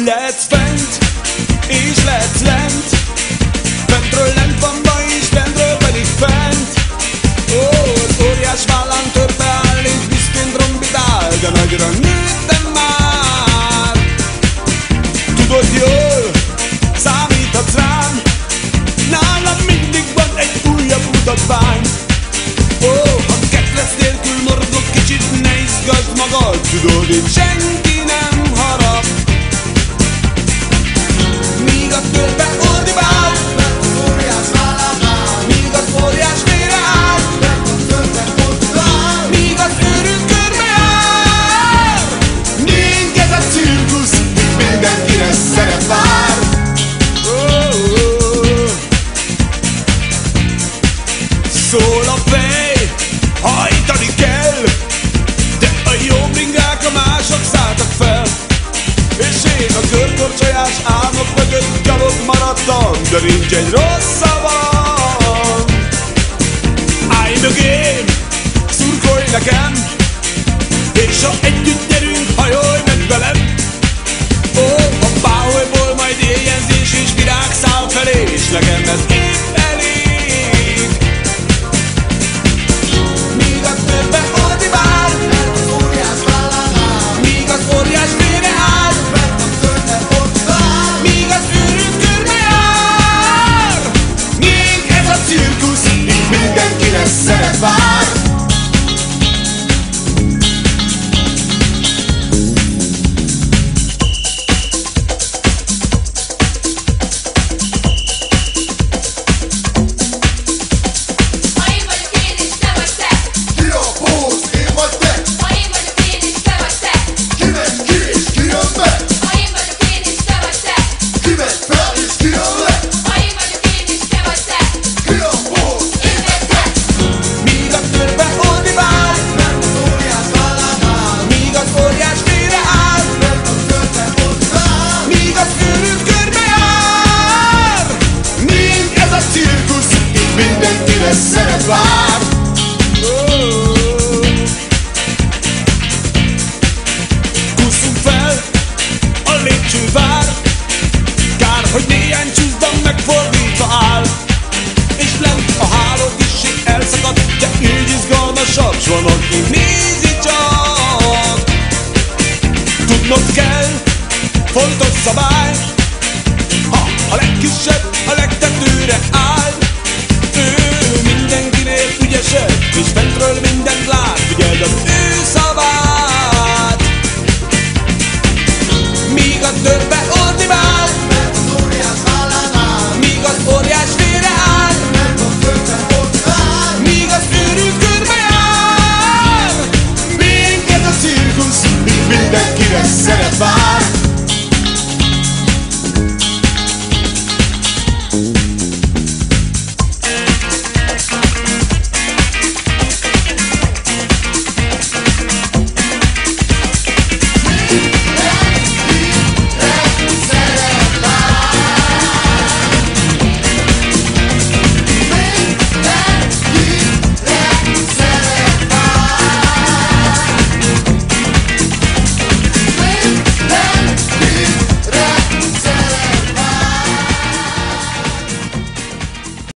Lehetsz fent, és lehetsz lent. Fentről lent van ma, és lentről pedig fent. Ó, az óriás vállán törpe áll, és büszkén trombitál, de nagyra nőttem már. Tudod jól, számíthatsz rám, nálam mindig van egy újabb mutatvány. Ó, ha kedvesz nélkül mordok kicsit, ne izgasd magad, tudod, itt senki nem harap. Míg a törpe ordibál, mert az óriás vállán áll, míg az óriás vére áll, mert a törpe ott áll, míg az őrült körbe jár. Mink ez a cirkusz, itt mindenkire szerep vár. Szól a fej, hajtani kell, de a jó bringák a mások szálltak fel. És én a körkorcsolyás álmok mögött gyalog maradtam, de nincs egy rossz szavam. Állj mögém, szurkolj nekem, és ha együtt gyerünk, hajolj meg velem. Ó, a páholyból majd éjjelzés és virág száll felé, és nekem ez épp elég. Míg a törpe ordibál, mert az óriás vállán áll, míg az óriás vére áll, mert a törpe ott áll, míg az őrült körbe jár. Mink ez a cirkusz, itt mindenkire szerep vár. Szerep vár. Kúszunk fel, a lépcső vár. Kár, hogy néhány csúszban megfordítva áll. És lent a hálókészség elszakadt, de így izgalmasabb, s van, aki nézi csak. Tudnod kell, fontos szabály, ha a legkisebb a legtetőre áll. Mindenkinél ügyesebb, és fentről mindent lát. Figyeld az